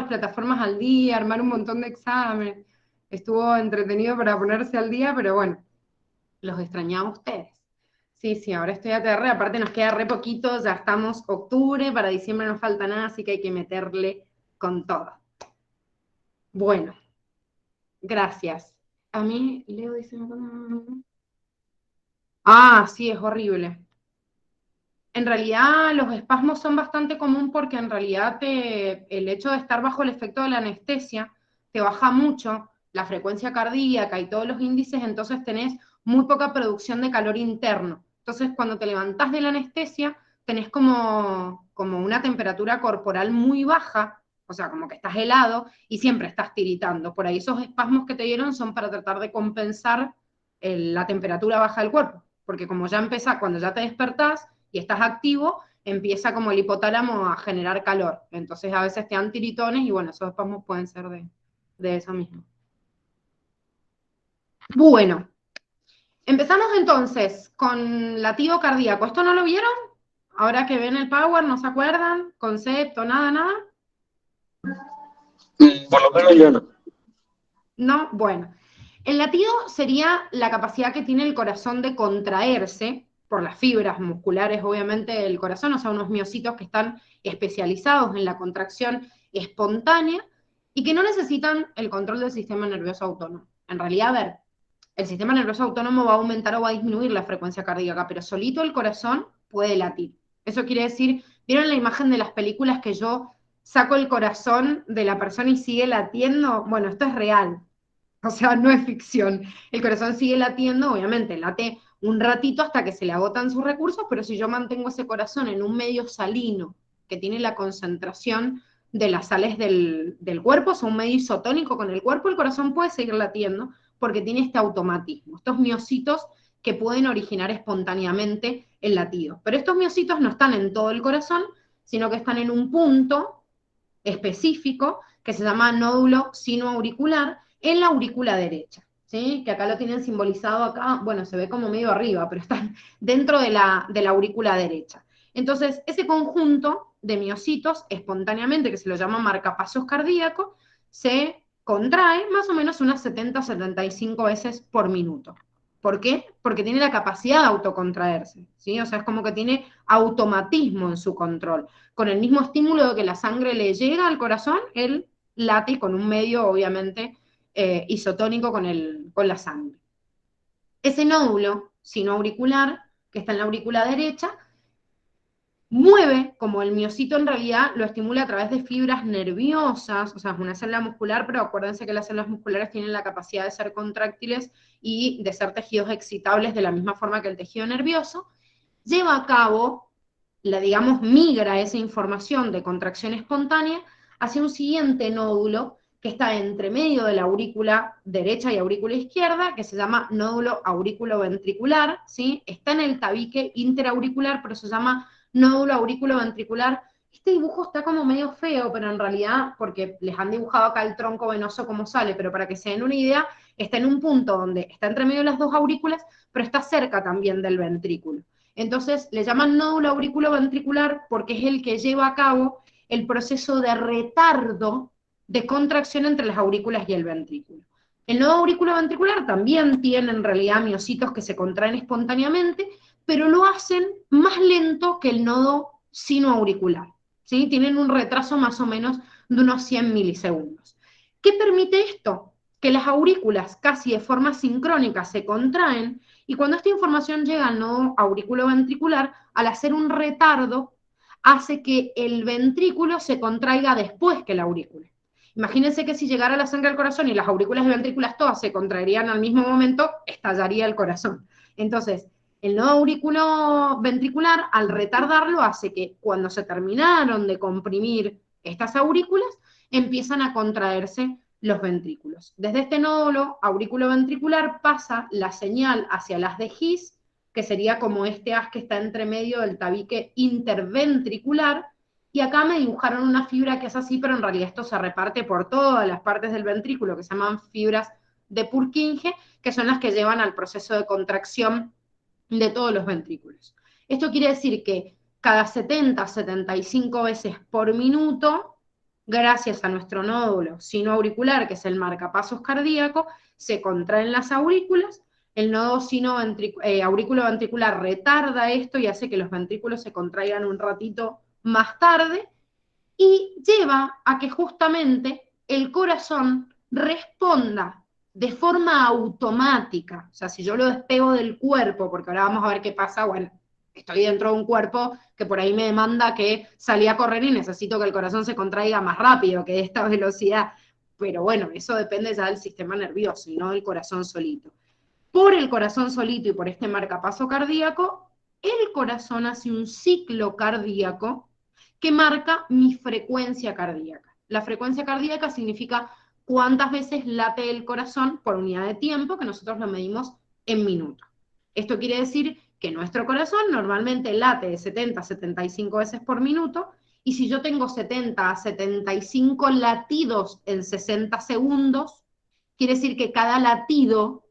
las plataformas al día, armar un montón de exámenes. Estuvo entretenido para ponerse al día, pero bueno, los extrañaba a ustedes. Sí, sí, ahora estoy ATR, aparte nos queda re poquito, ya estamos octubre, para diciembre no falta nada, así que hay que meterle con todo. Bueno, gracias. A mí, Leo dice... Ah, sí, es horrible. En realidad los espasmos son bastante común porque en realidad el hecho de estar bajo el efecto de la anestesia te baja mucho la frecuencia cardíaca y todos los índices, entonces tenés muy poca producción de calor interno. Entonces cuando te levantás de la anestesia tenés como una temperatura corporal muy baja, o sea, como que estás helado y siempre estás tiritando. Por ahí esos espasmos que te dieron son para tratar de compensar la temperatura baja del cuerpo, porque como ya empezás, cuando ya te despertás, y estás activo, empieza como el hipotálamo a generar calor. Entonces a veces te dan tiritones y bueno, esos espasmos pueden ser de eso mismo. Bueno, empezamos entonces con latido cardíaco. ¿Esto no lo vieron? Ahora que ven el Power, ¿no se acuerdan? ¿Concepto? Nada, nada. Por lo menos yo no. No, bueno. El latido sería la capacidad que tiene el corazón de contraerse por las fibras musculares, obviamente, del corazón, o sea, unos miocitos que están especializados en la contracción espontánea y que no necesitan el control del sistema nervioso autónomo. En realidad, a ver, el sistema nervioso autónomo va a aumentar o va a disminuir la frecuencia cardíaca, pero solito el corazón puede latir. Eso quiere decir, ¿vieron la imagen de las películas que yo saco el corazón de la persona y sigue latiendo? Bueno, esto es real. O sea, no es ficción. El corazón sigue latiendo, obviamente, late un ratito hasta que se le agotan sus recursos, pero si yo mantengo ese corazón en un medio salino que tiene la concentración de las sales del cuerpo, o sea, un medio isotónico con el cuerpo, el corazón puede seguir latiendo porque tiene este automatismo, estos miocitos que pueden originar espontáneamente el latido. Pero estos miocitos no están en todo el corazón, sino que están en un punto específico que se llama nódulo sinoauricular en la aurícula derecha, ¿sí? Que acá lo tienen simbolizado acá, bueno, se ve como medio arriba, pero está dentro de la aurícula derecha. Entonces, ese conjunto de miocitos, espontáneamente, que se lo llama marcapasos cardíacos, se contrae más o menos unas 70-75 veces por minuto. ¿Por qué? Porque tiene la capacidad de autocontraerse, ¿sí? O sea, es como que tiene automatismo en su control. Con el mismo estímulo de que la sangre le llega al corazón, él late con un medio, obviamente, isotónico con la sangre. Ese nódulo sinoauricular, que está en la aurícula derecha, mueve, como el miocito en realidad lo estimula a través de fibras nerviosas, o sea, es una célula muscular, pero acuérdense que las células musculares tienen la capacidad de ser contráctiles y de ser tejidos excitables de la misma forma que el tejido nervioso, lleva a cabo, digamos, migra esa información de contracción espontánea hacia un siguiente nódulo que está entre medio de la aurícula derecha y aurícula izquierda, que se llama nódulo aurículo-ventricular, ¿sí? Está en el tabique interauricular, pero se llama nódulo aurículo-ventricular. Este dibujo está como medio feo, pero en realidad, porque les han dibujado acá el tronco venoso como sale, pero para que se den una idea, está en un punto donde está entre medio de las dos aurículas, pero está cerca también del ventrículo. Entonces le llaman nódulo auriculoventricular porque es el que lleva a cabo el proceso de retardo de contracción entre las aurículas y el ventrículo. El nodo auriculoventricular también tiene en realidad miocitos que se contraen espontáneamente, pero lo hacen más lento que el nodo sinoauricular, ¿sí? Tienen un retraso más o menos de unos 100 milisegundos. ¿Qué permite esto? Que las aurículas casi de forma sincrónica se contraen y cuando esta información llega al nodo auriculoventricular, al hacer un retardo, hace que el ventrículo se contraiga después que la aurícula. Imagínense que si llegara la sangre al corazón y las aurículas y ventrículas todas se contraerían al mismo momento, estallaría el corazón. Entonces, el nodo auriculoventricular, al retardarlo, hace que cuando se terminaron de comprimir estas aurículas, empiezan a contraerse los ventrículos. Desde este nódulo auriculoventricular pasa la señal hacia las de His, que sería como este haz que está entre medio del tabique interventricular, y acá me dibujaron una fibra que es así, pero en realidad esto se reparte por todas las partes del ventrículo, que se llaman fibras de Purkinje, que son las que llevan al proceso de contracción de todos los ventrículos. Esto quiere decir que cada 70-75 veces por minuto gracias a nuestro nódulo sinoauricular, que es el marcapasos cardíaco, se contraen las aurículas, el nodo aurículo-ventricular retarda esto y hace que los ventrículos se contraigan un ratito más tarde, y lleva a que justamente el corazón responda de forma automática. O sea, si yo lo despego del cuerpo, porque ahora vamos a ver qué pasa, bueno, estoy dentro de un cuerpo que por ahí me demanda que salí a correr y necesito que el corazón se contraiga más rápido que esta velocidad. Pero bueno, eso depende ya del sistema nervioso y no del corazón solito. Por el corazón solito y por este marcapaso cardíaco, el corazón hace un ciclo cardíaco que marca mi frecuencia cardíaca. La frecuencia cardíaca significa cuántas veces late el corazón por unidad de tiempo, que nosotros lo medimos en minutos. Esto quiere decir que nuestro corazón normalmente late de 70 a 75 veces por minuto, y si yo tengo 70 a 75 latidos en 60 segundos, quiere decir que cada latido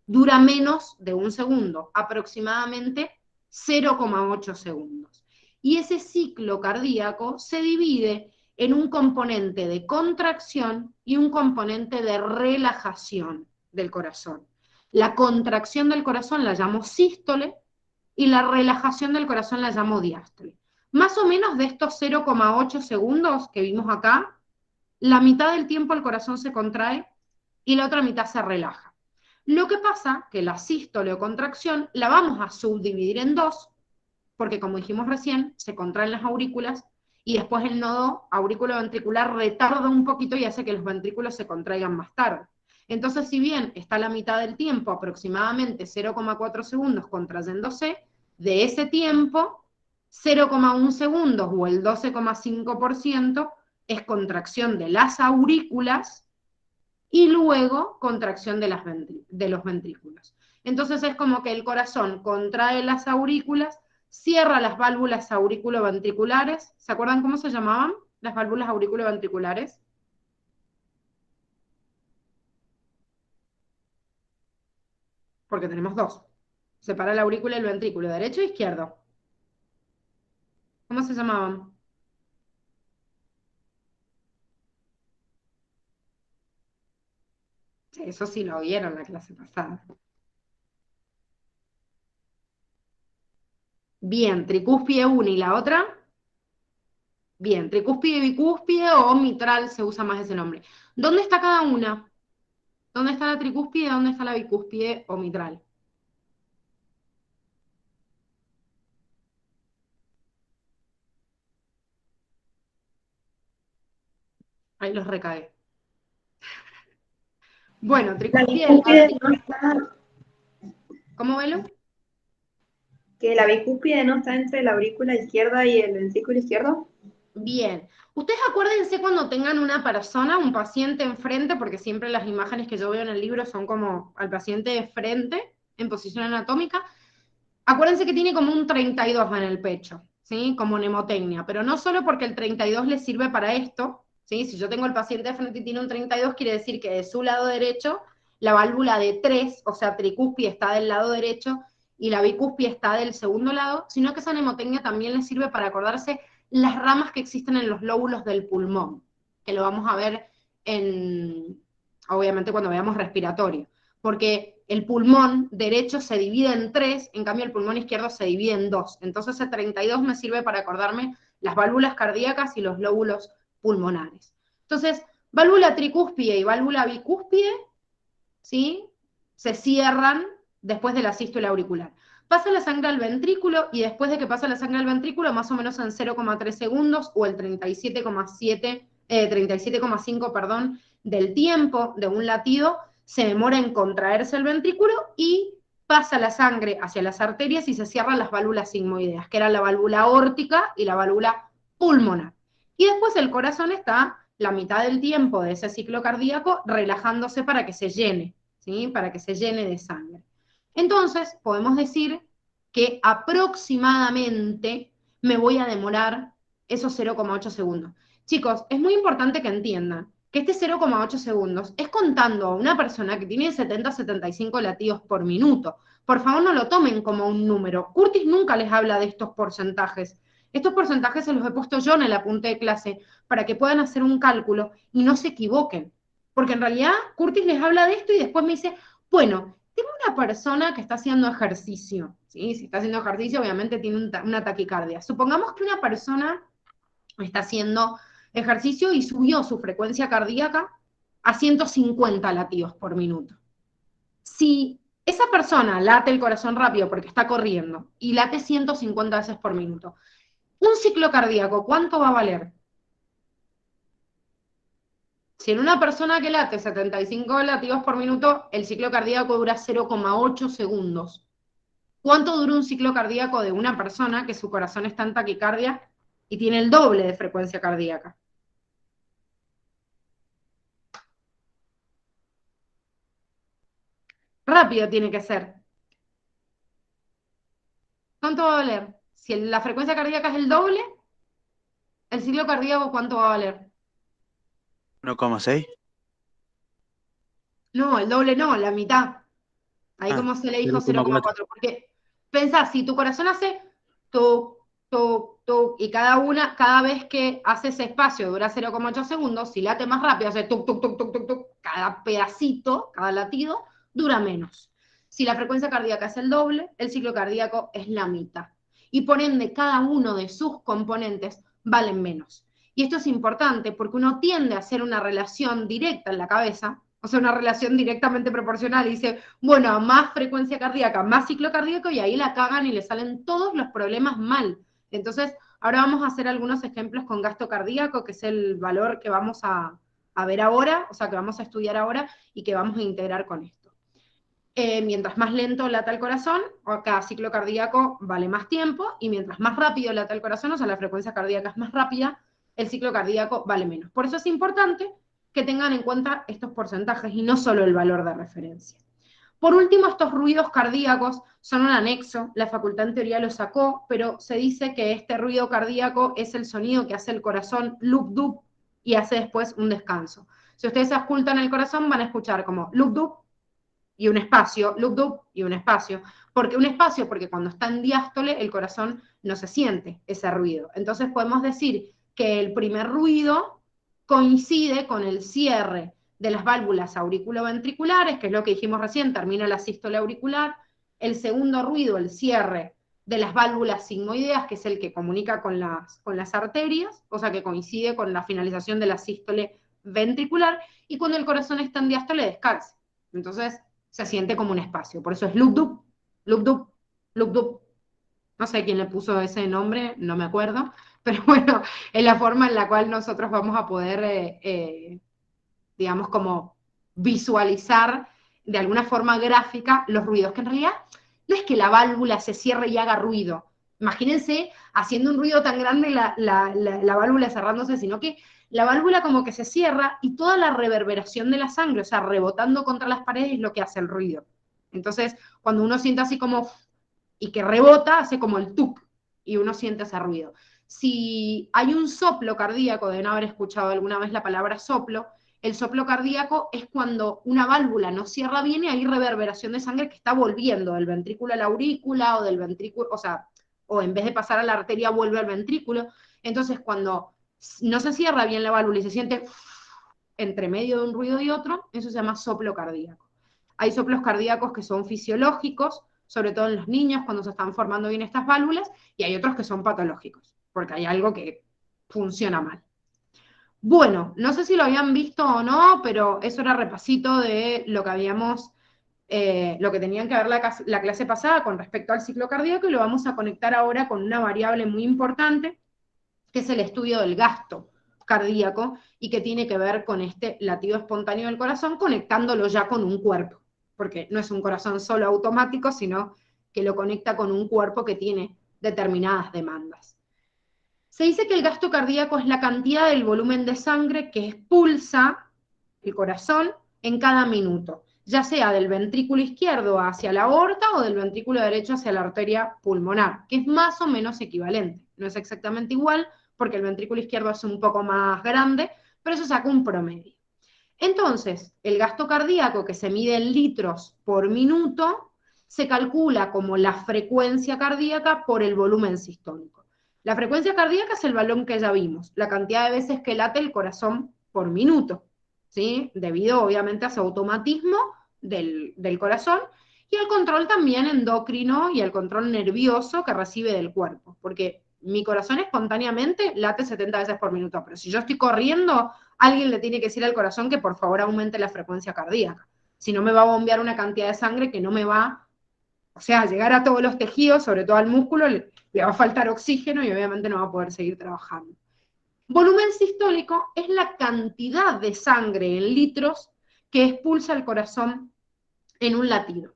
dura menos de un segundo, aproximadamente 0,8 segundos. Y ese ciclo cardíaco se divide en un componente de contracción y un componente de relajación del corazón. La contracción del corazón la llamo sístole y la relajación del corazón la llamo diástole. Más o menos de estos 0,8 segundos que vimos acá, la mitad del tiempo el corazón se contrae y la otra mitad se relaja. Lo que pasa que la sístole o contracción la vamos a subdividir en dos, porque como dijimos recién, se contraen las aurículas y después el nodo auriculoventricular retarda un poquito y hace que los ventrículos se contraigan más tarde. Entonces, si bien está la mitad del tiempo, aproximadamente 0,4 segundos contrayéndose, de ese tiempo, 0,1 segundos o el 12,5% es contracción de las aurículas y luego contracción de los ventrículos. Entonces es como que el corazón contrae las aurículas, cierra las válvulas auriculoventriculares. ¿Se acuerdan cómo se llamaban las válvulas auriculoventriculares? Porque tenemos dos. Separa la aurícula y el ventrículo, derecho e izquierdo. ¿Cómo se llamaban? Eso sí lo vieron la clase pasada. Bien, tricúspide una y la otra. Bien, tricúspide, bicúspide o mitral, se usa más ese nombre. ¿Dónde está cada una? ¿Dónde está la tricúspide y dónde está la bicúspide o mitral? Ahí los recae. Bueno, La tricúspide del lado. bicúspide no está, ¿Cómo velo? que la bicúspide no está entre la aurícula izquierda y el ventrículo izquierdo. Bien. Ustedes acuérdense cuando tengan una persona, un paciente enfrente, porque siempre las imágenes que yo veo en el libro son como al paciente de frente, en posición anatómica. Acuérdense que tiene como un 32 en el pecho, ¿sí? Como mnemotecnia, pero no solo porque el 32 le sirve para esto, ¿sí? Si yo tengo el paciente de frente y tiene un 32, quiere decir que de su lado derecho, la válvula de 3, o sea, tricúspide está del lado derecho y la bicúspide está del segundo lado, sino que esa mnemotecnia también le sirve para acordarse las ramas que existen en los lóbulos del pulmón, que lo vamos a ver obviamente cuando veamos respiratorio, porque el pulmón derecho se divide en tres, en cambio el pulmón izquierdo se divide en dos. Entonces ese 32 me sirve para acordarme las válvulas cardíacas y los lóbulos pulmonares. Entonces, válvula tricúspide y válvula bicúspide, ¿sí? Se cierran después de la sístole auricular. Pasa la sangre al ventrículo y después de que pasa la sangre al ventrículo, más o menos en 0,3 segundos o el 37,5, perdón, del tiempo de un latido, se demora en contraerse el ventrículo y pasa la sangre hacia las arterias y se cierran las válvulas sigmoideas, que era la válvula aórtica y la válvula pulmonar. Y después el corazón está la mitad del tiempo de ese ciclo cardíaco relajándose para que se llene, ¿sí? Para que se llene de sangre. Entonces, podemos decir que aproximadamente me voy a demorar esos 0,8 segundos. Chicos, es muy importante que entiendan que este 0,8 segundos es contando a una persona que tiene 70-75 latidos por minuto. Por favor, no lo tomen como un número. Curtis nunca les habla de estos porcentajes. Estos porcentajes se los he puesto yo en el apunte de clase para que puedan hacer un cálculo y no se equivoquen. Porque en realidad Curtis les habla de esto y después me dice, bueno, tengo una persona que está haciendo ejercicio, ¿sí? Si está haciendo ejercicio, obviamente tiene una taquicardia. Supongamos que una persona está haciendo ejercicio y subió su frecuencia cardíaca a 150 latidos por minuto. Si esa persona late el corazón rápido porque está corriendo y late 150 veces por minuto, un ciclo cardíaco, ¿cuánto va a valer? Si en una persona que late 75 latidos por minuto, el ciclo cardíaco dura 0,8 segundos. ¿Cuánto dura un ciclo cardíaco de una persona que su corazón está en taquicardia y tiene el doble de frecuencia cardíaca? Rápido tiene que ser. ¿Cuánto va a valer? Si la frecuencia cardíaca es el doble, el ciclo cardíaco, ¿cuánto va a valer? 1,6. No, el doble no, la mitad. Ahí Ah, como se le dijo 0,4. 0,4. Porque pensá, si tu corazón hace toc, toc, toc, y cada vez que hace ese espacio dura 0,8 segundos, si late más rápido, hace toc, toc, toc, toc, toc, toc, cada pedacito, cada latido, dura menos. Si la frecuencia cardíaca es el doble, el ciclo cardíaco es la mitad. Y por ende, cada uno de sus componentes valen menos. Y esto es importante porque uno tiende a hacer una relación directa en la cabeza, o sea, una relación directamente proporcional, y dice, bueno, a más frecuencia cardíaca, más ciclo cardíaco, y ahí la cagan y le salen todos los problemas mal. Entonces, ahora vamos a hacer algunos ejemplos con gasto cardíaco, que es el valor que vamos a ver ahora, o sea, que vamos a estudiar ahora y que vamos a integrar con esto. Mientras más lento lata el corazón, cada ciclo cardíaco vale más tiempo, y mientras más rápido lata el corazón, o sea, la frecuencia cardíaca es más rápida, el ciclo cardíaco vale menos. Por eso es importante que tengan en cuenta estos porcentajes y no solo el valor de referencia. Por último, estos ruidos cardíacos son un anexo, la facultad en teoría lo sacó, pero se dice que este ruido cardíaco es el sonido que hace el corazón loop-dup y hace después un descanso. Si ustedes auscultan el corazón, van a escuchar como loop-dup y un espacio, loop-dup y un espacio. ¿Por qué un espacio? Porque cuando está en diástole, el corazón no se siente ese ruido. Entonces podemos decir que el primer ruido coincide con el cierre de las válvulas auriculoventriculares, que es lo que dijimos recién, termina la sístole auricular. El segundo ruido, el cierre de las válvulas sigmoideas, que es el que comunica con las arterias, o sea que coincide con la finalización de la sístole ventricular, y cuando el corazón está en diástole descansa. Entonces se siente como un espacio. Por eso es loop-dup, loop-dup, loop-dup. No sé quién le puso ese nombre, no me acuerdo, pero bueno, es la forma en la cual nosotros vamos a poder, digamos, como visualizar de alguna forma gráfica los ruidos, que en realidad no es que la válvula se cierre y haga ruido. Imagínense haciendo un ruido tan grande la válvula cerrándose, sino que la válvula como que se cierra y toda la reverberación de la sangre, o sea, rebotando contra las paredes es lo que hace el ruido. Entonces, cuando uno siente así como y que rebota, hace como el tuc, y uno siente ese ruido. Si hay un soplo cardíaco, deben haber escuchado alguna vez la palabra soplo, el soplo cardíaco es cuando una válvula no cierra bien y hay reverberación de sangre que está volviendo del ventrículo a la aurícula o del ventrículo, o sea, o en vez de pasar a la arteria vuelve al ventrículo. Entonces, cuando no se cierra bien la válvula y se siente entre medio de un ruido y otro, eso se llama soplo cardíaco. Hay soplos cardíacos que son fisiológicos, sobre todo en los niños cuando se están formando bien estas válvulas, y hay otros que son patológicos, porque hay algo que funciona mal. Bueno, no sé si lo habían visto o no, pero eso era repasito de lo que habíamos, lo que tenían que ver la clase pasada con respecto al ciclo cardíaco, y lo vamos a conectar ahora con una variable muy importante, que es el estudio del gasto cardíaco y que tiene que ver con este latido espontáneo del corazón, conectándolo ya con un cuerpo, porque no es un corazón solo automático, sino que lo conecta con un cuerpo que tiene determinadas demandas. Se dice que el gasto cardíaco es la cantidad del volumen de sangre que expulsa el corazón en cada minuto, ya sea del ventrículo izquierdo hacia la aorta o del ventrículo derecho hacia la arteria pulmonar, que es más o menos equivalente. No es exactamente igual, porque el ventrículo izquierdo es un poco más grande, pero eso saca un promedio. Entonces, el gasto cardíaco, que se mide en litros por minuto, se calcula como la frecuencia cardíaca por el volumen sistólico. La frecuencia cardíaca es el valor que ya vimos, la cantidad de veces que late el corazón por minuto, ¿sí? Debido obviamente a su automatismo del corazón y el control también endocrino y el control nervioso que recibe del cuerpo, porque mi corazón espontáneamente late 70 veces por minuto, pero si yo estoy corriendo, alguien le tiene que decir al corazón que por favor aumente la frecuencia cardíaca, si no me va a bombear una cantidad de sangre que no me va, o sea, llegar a todos los tejidos, sobre todo al músculo, le va a faltar oxígeno y obviamente no va a poder seguir trabajando. Volumen sistólico es la cantidad de sangre en litros que expulsa el corazón en un latido.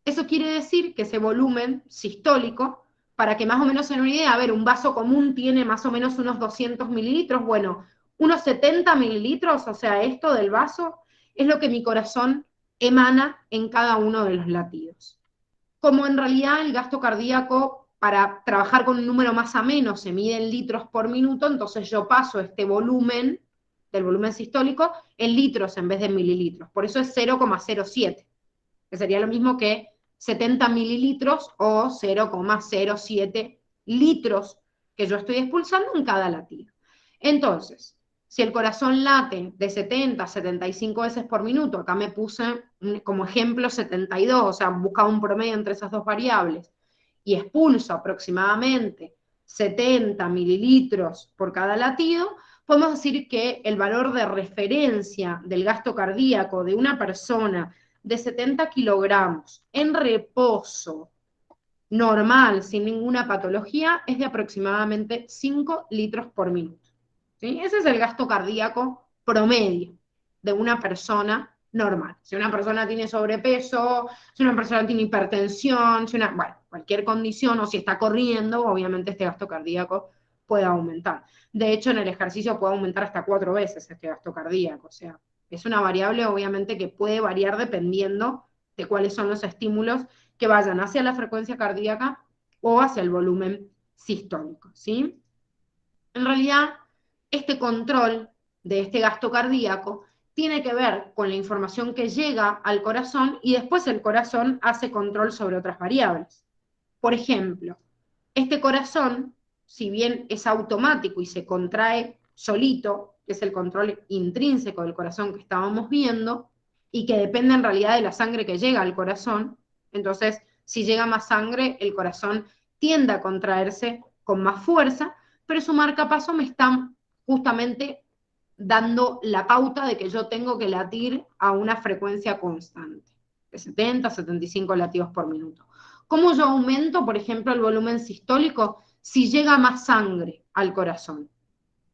Eso quiere decir que ese volumen sistólico, para que más o menos se den una idea, a ver, un vaso común tiene más o menos unos 200 mililitros, bueno, unos 70 mililitros, o sea, esto del vaso, es lo que mi corazón emana en cada uno de los latidos. Como en realidad el gasto cardíaco, para trabajar con un número más ameno, se mide en litros por minuto, entonces yo paso este volumen, del volumen sistólico, en litros en vez de en mililitros. Por eso es 0,07, que sería lo mismo que 70 mililitros o 0,07 litros que yo estoy expulsando en cada latido. Entonces, si el corazón late de 70 a 75 veces por minuto, acá me puse como ejemplo 72, o sea, buscaba un promedio entre esas dos variables, y expulso aproximadamente 70 mililitros por cada latido, podemos decir que el valor de referencia del gasto cardíaco de una persona de 70 kilogramos en reposo normal, sin ninguna patología, es de aproximadamente 5 litros por minuto. ¿Sí? Ese es el gasto cardíaco promedio de una persona normal. Si una persona tiene sobrepeso, si una persona tiene hipertensión, bueno, cualquier condición, o si está corriendo, obviamente este gasto cardíaco puede aumentar. De hecho, en el ejercicio puede aumentar hasta 4 veces este gasto cardíaco. O sea, es una variable obviamente que puede variar dependiendo de cuáles son los estímulos que vayan hacia la frecuencia cardíaca o hacia el volumen sistólico, ¿sí? En realidad, este control de este gasto cardíaco tiene que ver con la información que llega al corazón y después el corazón hace control sobre otras variables. Por ejemplo, este corazón, si bien es automático y se contrae solito, que es el control intrínseco del corazón que estábamos viendo, y que depende en realidad de la sangre que llega al corazón, entonces si llega más sangre, el corazón tiende a contraerse con más fuerza, pero su marcapaso me está justamente dando la pauta de que yo tengo que latir a una frecuencia constante, de 70 a 75 latidos por minuto. ¿Cómo yo aumento, por ejemplo, el volumen sistólico? Si llega más sangre al corazón.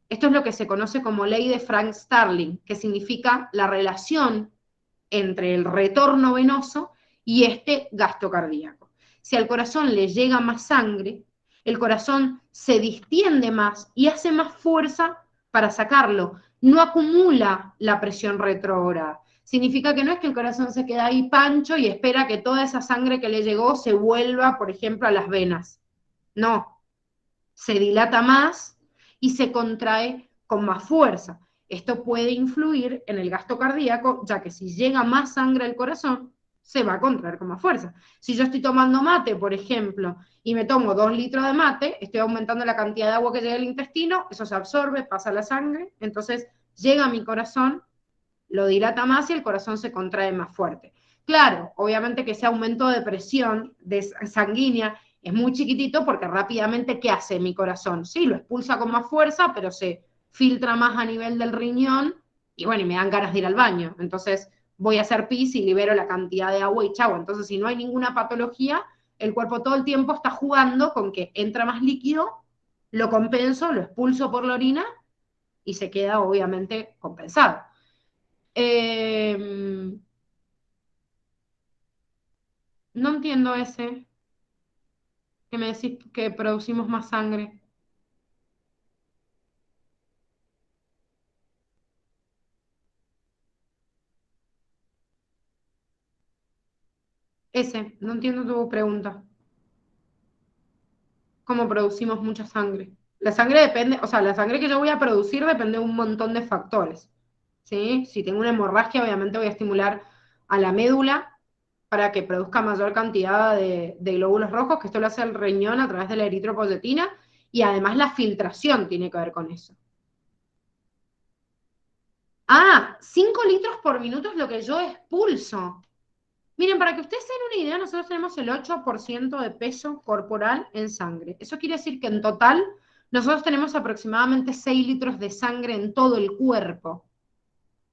Esto es lo que se conoce como ley de Frank Starling, que significa la relación entre el retorno venoso y este gasto cardíaco. Si al corazón le llega más sangre, el corazón se distiende más y hace más fuerza para sacarlo. No acumula la presión retrógrada. Significa que no es que el corazón se queda ahí pancho y espera que toda esa sangre que le llegó se vuelva, por ejemplo, a las venas. No, se dilata más y se contrae con más fuerza. Esto puede influir en el gasto cardíaco, ya que si llega más sangre al corazón, se va a contraer con más fuerza. Si yo estoy tomando mate, por ejemplo, y me tomo 2 litros de mate, estoy aumentando la cantidad de agua que llega al intestino, eso se absorbe, pasa a la sangre, entonces llega a mi corazón, lo dilata más y el corazón se contrae más fuerte. Claro, obviamente que ese aumento de presión sanguínea es muy chiquitito porque rápidamente, ¿qué hace mi corazón? Sí, lo expulsa con más fuerza, pero se filtra más a nivel del riñón y bueno, y me dan ganas de ir al baño. Entonces voy a hacer pis y libero la cantidad de agua y chau. Entonces, si no hay ninguna patología, el cuerpo todo el tiempo está jugando con que entra más líquido, lo compenso, lo expulso por la orina y se queda obviamente compensado. No entiendo ese, que me decís que producimos más sangre. Ese, no entiendo tu pregunta. ¿Cómo producimos mucha sangre? La sangre depende, o sea, la sangre que yo voy a producir depende de un montón de factores. ¿Sí? Si tengo una hemorragia, obviamente voy a estimular a la médula para que produzca mayor cantidad de glóbulos rojos, que esto lo hace el riñón a través de la eritropoyetina, Y además la filtración tiene que ver con eso. 5 litros por minuto es lo que yo expulso. Miren, para que ustedes se den una idea, nosotros tenemos el 8% de peso corporal en sangre. Eso quiere decir que en total nosotros tenemos aproximadamente 6 litros de sangre en todo el cuerpo.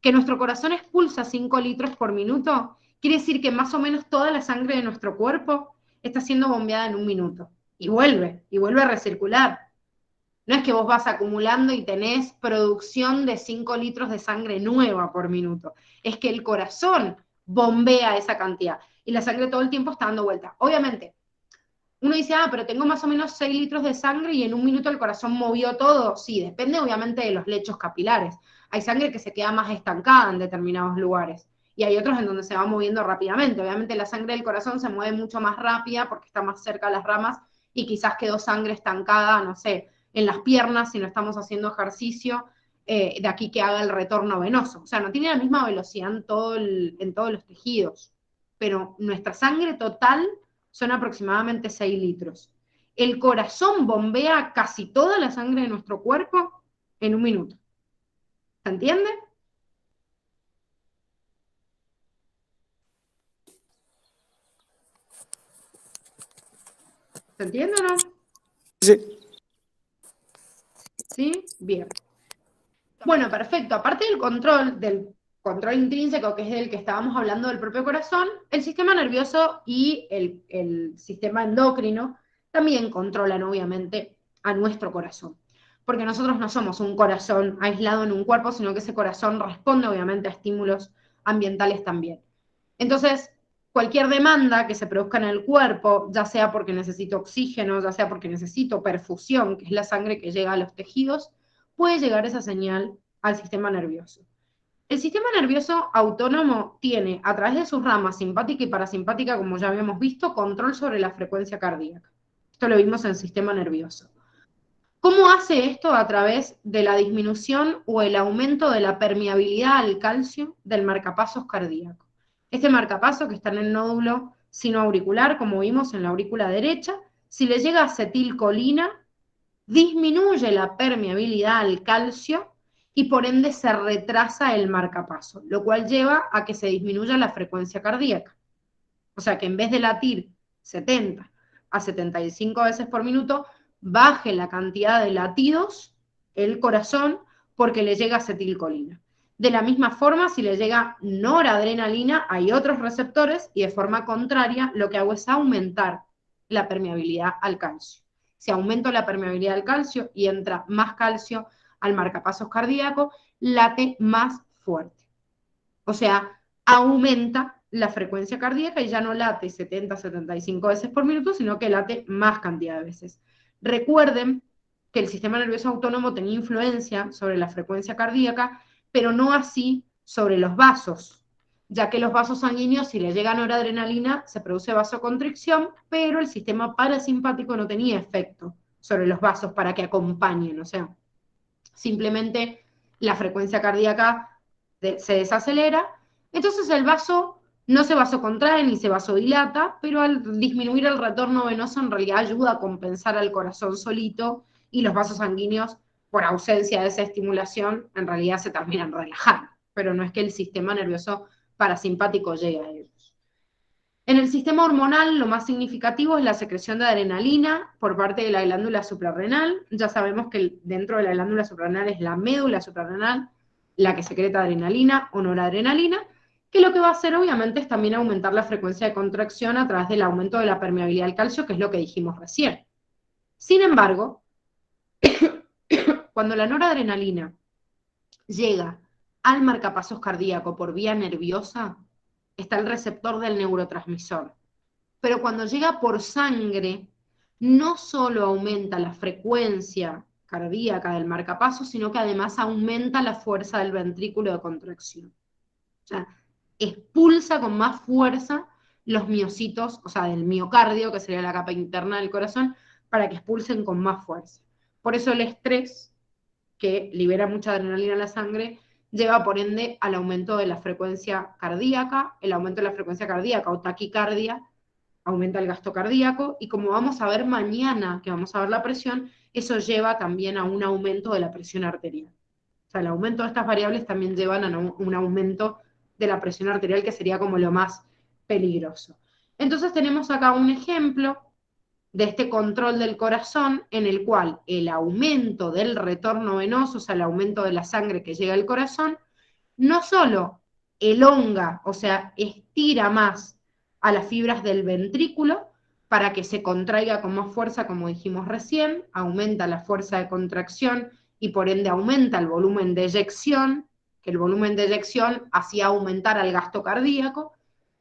Que nuestro corazón expulsa 5 litros por minuto, quiere decir que más o menos toda la sangre de nuestro cuerpo está siendo bombeada en un minuto. Y vuelve a recircular. No es que vos vas acumulando y tenés producción de 5 litros de sangre nueva por minuto. Es que el corazón bombea esa cantidad. Y la sangre todo el tiempo está dando vuelta. Obviamente, uno dice, pero tengo más o menos 6 litros de sangre y en un minuto el corazón movió todo. Sí, depende obviamente de los lechos capilares. Hay sangre que se queda más estancada en determinados lugares. Y hay otros en donde se va moviendo rápidamente. Obviamente la sangre del corazón se mueve mucho más rápida porque está más cerca de las ramas y quizás quedó sangre estancada, no sé, en las piernas si no estamos haciendo ejercicio, de aquí que haga el retorno venoso. O sea, no tiene la misma velocidad en todos los tejidos. Pero nuestra sangre total son aproximadamente 6 litros. El corazón bombea casi toda la sangre de nuestro cuerpo en un minuto. ¿Se entiende? ¿Se entiende o no? Sí. ¿Sí? Bien. Bueno, perfecto. Aparte del control intrínseco, que es del que estábamos hablando del propio corazón, el sistema nervioso y el sistema endocrino también controlan, obviamente, a nuestro corazón. Porque nosotros no somos un corazón aislado en un cuerpo, sino que ese corazón responde, obviamente, a estímulos ambientales también. Entonces, cualquier demanda que se produzca en el cuerpo, ya sea porque necesito oxígeno, ya sea porque necesito perfusión, que es la sangre que llega a los tejidos, puede llegar esa señal al sistema nervioso. El sistema nervioso autónomo tiene, a través de sus ramas simpática y parasimpática, como ya habíamos visto, control sobre la frecuencia cardíaca. Esto lo vimos en el sistema nervioso. ¿Cómo hace esto? A través de la disminución o el aumento de la permeabilidad al calcio del marcapasos cardíaco. Este marcapaso que está en el nódulo sinoauricular, como vimos en la aurícula derecha, si le llega acetilcolina, disminuye la permeabilidad al calcio y por ende se retrasa el marcapaso, lo cual lleva a que se disminuya la frecuencia cardíaca. O sea que en vez de latir 70 a 75 veces por minuto, baje la cantidad de latidos el corazón porque le llega acetilcolina. De la misma forma, si le llega noradrenalina, hay otros receptores y de forma contraria lo que hago es aumentar la permeabilidad al calcio. Si aumento la permeabilidad al calcio y entra más calcio al marcapasos cardíaco, late más fuerte. O sea, aumenta la frecuencia cardíaca y ya no late 70, 75 veces por minuto, sino que late más cantidad de veces. Recuerden que el sistema nervioso autónomo tenía influencia sobre la frecuencia cardíaca, pero no así sobre los vasos, ya que los vasos sanguíneos, si le llega noradrenalina, se produce vasoconstricción, pero el sistema parasimpático no tenía efecto sobre los vasos para que acompañen, o sea, simplemente la frecuencia cardíaca se desacelera, entonces el vaso no se vasocontrae ni se vasodilata, pero al disminuir el retorno venoso en realidad ayuda a compensar al corazón solito y los vasos sanguíneos, por ausencia de esa estimulación, en realidad se terminan relajando, pero no es que el sistema nervioso parasimpático llegue a ellos. En el sistema hormonal, lo más significativo es la secreción de adrenalina por parte de la glándula suprarrenal. Ya sabemos que dentro de la glándula suprarrenal es la médula suprarrenal la que secreta adrenalina o noradrenalina, que lo que va a hacer obviamente es también aumentar la frecuencia de contracción a través del aumento de la permeabilidad al calcio, que es lo que dijimos recién. Sin embargo, cuando la noradrenalina llega al marcapasos cardíaco por vía nerviosa, está el receptor del neurotransmisor. Pero cuando llega por sangre, no solo aumenta la frecuencia cardíaca del marcapasos, sino que además aumenta la fuerza del ventrículo de contracción. O sea, expulsa con más fuerza los miocitos, o sea, del miocardio, que sería la capa interna del corazón, para que expulsen con más fuerza. Por eso el estrés, que libera mucha adrenalina en la sangre, lleva por ende al aumento de la frecuencia cardíaca, el aumento de la frecuencia cardíaca o taquicardia, aumenta el gasto cardíaco, y como vamos a ver mañana, que vamos a ver la presión, eso lleva también a un aumento de la presión arterial. O sea, el aumento de estas variables también llevan a un aumento de la presión arterial, que sería como lo más peligroso. Entonces tenemos acá un ejemplo de este control del corazón, en el cual el aumento del retorno venoso, o sea, el aumento de la sangre que llega al corazón, no solo elonga, o sea, estira más a las fibras del ventrículo para que se contraiga con más fuerza, como dijimos recién, aumenta la fuerza de contracción y por ende aumenta el volumen de eyección, que el volumen de eyección hacía aumentar al gasto cardíaco,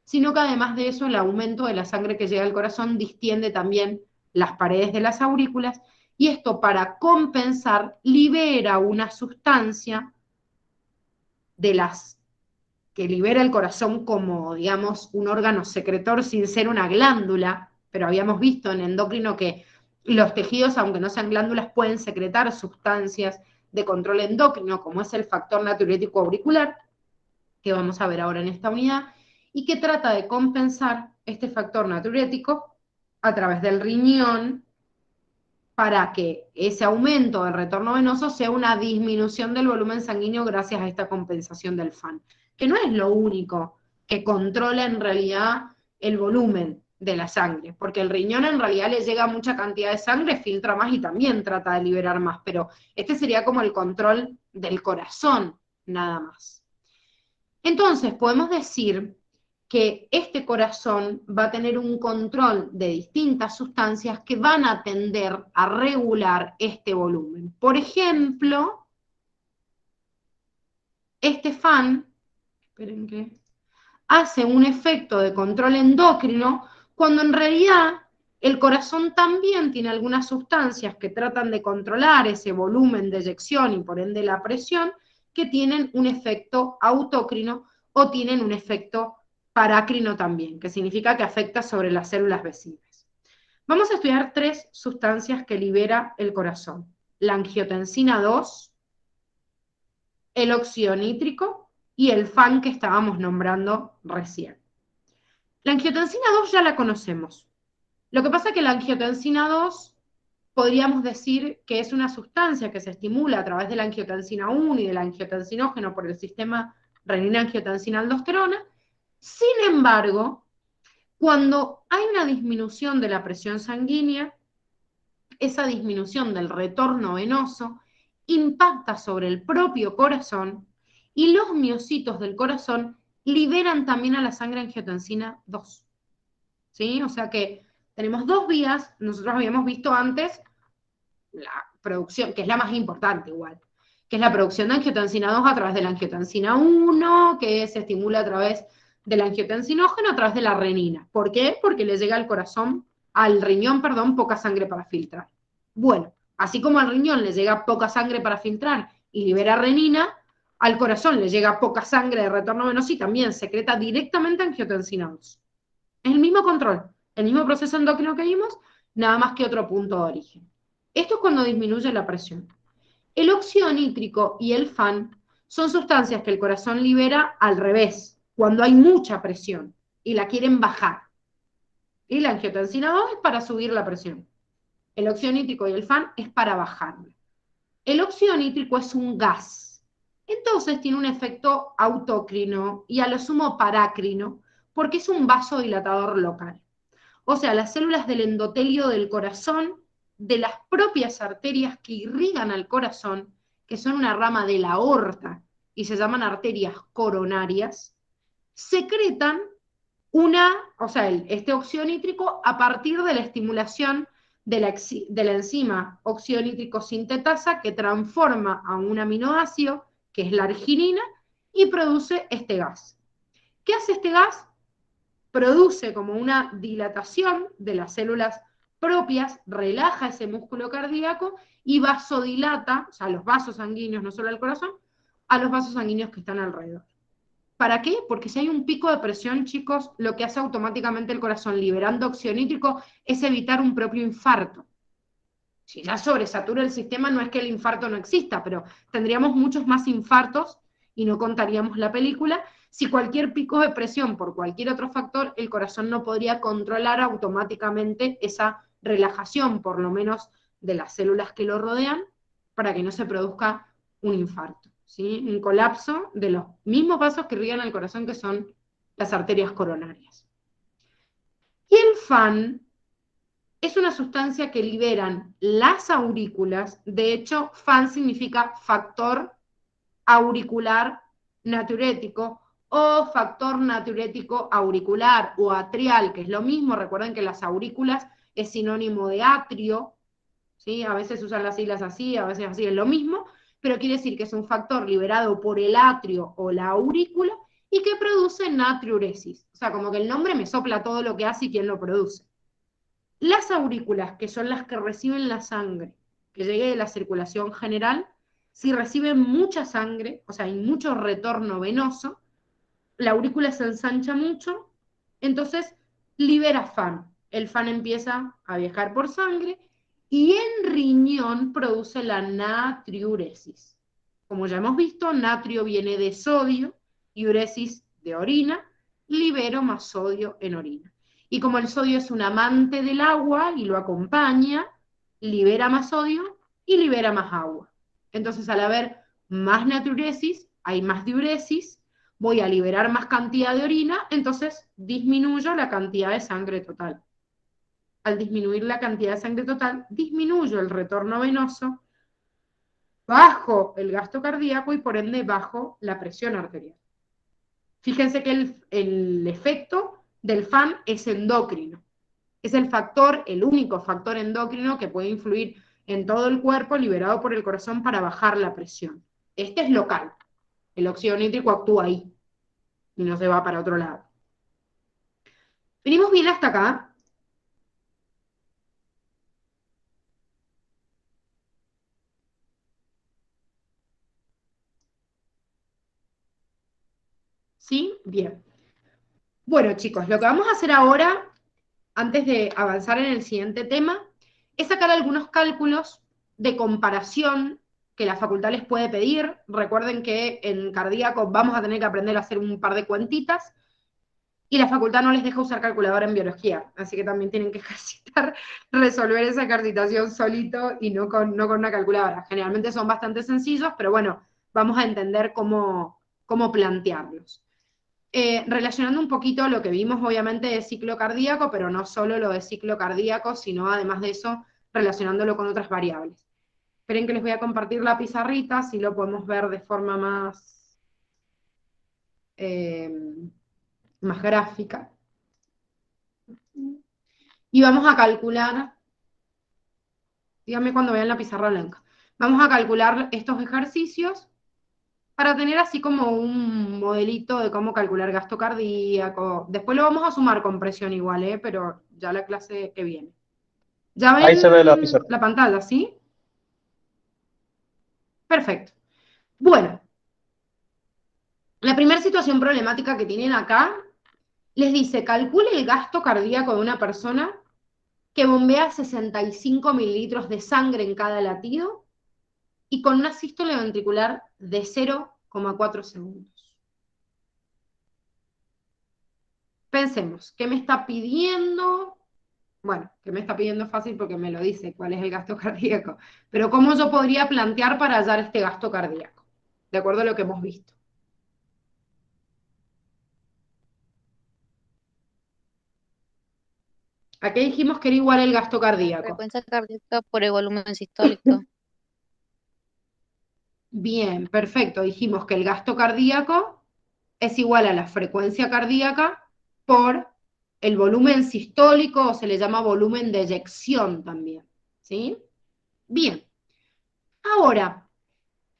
sino que además de eso el aumento de la sangre que llega al corazón distiende también las paredes de las aurículas, y esto, para compensar, libera una sustancia de las que libera el corazón como, digamos, un órgano secretor sin ser una glándula, pero habíamos visto en endocrino que los tejidos, aunque no sean glándulas, pueden secretar sustancias de control endocrino, como es el factor natriurético auricular, que vamos a ver ahora en esta unidad, y que trata de compensar este factor natriurético a través del riñón, para que ese aumento del retorno venoso sea una disminución del volumen sanguíneo gracias a esta compensación del FAN, que no es lo único que controla en realidad el volumen de la sangre, porque el riñón en realidad le llega mucha cantidad de sangre, filtra más y también trata de liberar más, pero este sería como el control del corazón, nada más. Entonces podemos decir que este corazón va a tener un control de distintas sustancias que van a tender a regular este volumen. Por ejemplo, este FAN, esperen que, hace un efecto de control endocrino cuando en realidad el corazón también tiene algunas sustancias que tratan de controlar ese volumen de eyección y por ende la presión, que tienen un efecto autócrino o tienen un efecto parácrino también, que significa que afecta sobre las células vescibles. Vamos a estudiar 3 sustancias que libera el corazón: la angiotensina 2, el óxido nítrico y el FAN que estábamos nombrando recién. La angiotensina 2 ya la conocemos. Lo que pasa es que la angiotensina 2 podríamos decir que es una sustancia que se estimula a través de la angiotensina 1 y del angiotensinógeno por el sistema renina-angiotensina-aldosterona. Sin embargo, cuando hay una disminución de la presión sanguínea, esa disminución del retorno venoso impacta sobre el propio corazón y los miocitos del corazón liberan también a la sangre angiotensina 2. ¿Sí? O sea que tenemos 2 vías. Nosotros habíamos visto antes la producción, que es la más importante igual, que es la producción de angiotensina 2 a través de la angiotensina 1, que se estimula a través del angiotensinógeno, a través de la renina. ¿Por qué? Porque le llega al riñón, poca sangre para filtrar. Bueno, así como al riñón le llega poca sangre para filtrar y libera renina, al corazón le llega poca sangre de retorno venoso y también secreta directamente angiotensina 2. Es el mismo control, el mismo proceso endocrino que vimos, nada más que otro punto de origen. Esto es cuando disminuye la presión. El óxido nítrico y el FAN son sustancias que el corazón libera al revés, cuando hay mucha presión y la quieren bajar. Y la angiotensina 2 es para subir la presión. El óxido nítrico y el FAN es para bajarla. El óxido nítrico es un gas, entonces tiene un efecto autócrino y a lo sumo parácrino, porque es un vasodilatador local. O sea, las células del endotelio del corazón, de las propias arterias que irrigan al corazón, que son una rama de la aorta y se llaman arterias coronarias, secretan este óxido nítrico a partir de la estimulación de la enzima óxido nítrico sintetasa, que transforma a un aminoácido, que es la arginina, y produce este gas. ¿Qué hace este gas? Produce como una dilatación de las células propias, relaja ese músculo cardíaco y vasodilata, o sea, los vasos sanguíneos, no solo el corazón, a los vasos sanguíneos que están alrededor. ¿Para qué? Porque si hay un pico de presión, chicos, lo que hace automáticamente el corazón liberando óxido nítrico es evitar un propio infarto. Si ya sobresatura el sistema, no es que el infarto no exista, pero tendríamos muchos más infartos y no contaríamos la película. Si cualquier pico de presión por cualquier otro factor, el corazón no podría controlar automáticamente esa relajación, por lo menos de las células que lo rodean para que no se produzca un infarto, ¿sí? Un colapso de los mismos vasos que irrigan el corazón, que son las arterias coronarias. Y el FAN es una sustancia que liberan las aurículas. De hecho, FAN significa factor auricular natriurético o factor natriurético auricular o atrial, que es lo mismo. Recuerden que las aurículas es sinónimo de atrio, ¿sí? A veces usan las siglas así, a veces así, es lo mismo, pero quiere decir que es un factor liberado por el atrio o la aurícula y que produce natriuresis. O sea, como que el nombre me sopla todo lo que hace y quién lo produce. Las aurículas, que son las que reciben la sangre que llegue de la circulación general, si reciben mucha sangre, o sea, hay mucho retorno venoso, la aurícula se ensancha mucho, entonces libera FAN. El FAN empieza a viajar por sangre y en riñón produce la natriuresis. Como ya hemos visto, natrio viene de sodio y uresis de orina, libero más sodio en orina. Y como el sodio es un amante del agua y lo acompaña, libera más sodio y libera más agua. Entonces, al haber más natriuresis, hay más diuresis, voy a liberar más cantidad de orina, entonces disminuyo la cantidad de sangre total. Al disminuir la cantidad de sangre total, disminuyo el retorno venoso, bajo el gasto cardíaco y por ende bajo la presión arterial. Fíjense que el efecto del FAN es endocrino. Es el factor, el único factor endocrino que puede influir en todo el cuerpo liberado por el corazón para bajar la presión. Este es local. El óxido nítrico actúa ahí y no se va para otro lado. ¿Venimos bien hasta acá? ¿Sí? Bien. Bueno, chicos, lo que vamos a hacer ahora, antes de avanzar en el siguiente tema, es sacar algunos cálculos de comparación que la facultad les puede pedir. Recuerden que en cardíaco vamos a tener que aprender a hacer un par de cuentitas, y la facultad no les deja usar calculadora en biología, así que también tienen que ejercitar, resolver esa ejercitación solito y no con una calculadora. Generalmente son bastante sencillos, pero bueno, vamos a entender cómo plantearlos. Relacionando un poquito lo que vimos obviamente de ciclo cardíaco, pero no solo lo de ciclo cardíaco, sino además de eso, relacionándolo con otras variables. Esperen que les voy a compartir la pizarrita, así lo podemos ver de forma más gráfica. Y vamos a calcular, díganme cuando vean la pizarra blanca, vamos a calcular estos ejercicios para tener así como un modelito de cómo calcular gasto cardíaco. Después lo vamos a sumar con presión igual, pero ya la clase que viene. ¿Ya Ahí se ve la ven pizarra. la pantalla, sí? Perfecto. Bueno, la primera situación problemática que tienen acá les dice, calcule el gasto cardíaco de una persona que bombea 65 mililitros de sangre en cada latido y con una sístole ventricular de 0,4 segundos. Pensemos, ¿qué me está pidiendo? Bueno, ¿qué me está pidiendo? Fácil porque me lo dice, cuál es el gasto cardíaco. Pero ¿cómo yo podría plantear para hallar este gasto cardíaco? De acuerdo a lo que hemos visto. Aquí dijimos que era igual el gasto La cardíaco. frecuencia cardíaca por el volumen sistólico. Bien, perfecto. Dijimos que el gasto cardíaco es igual a la frecuencia cardíaca por el volumen sistólico, o se le llama volumen de eyección también, ¿sí? Bien. Ahora,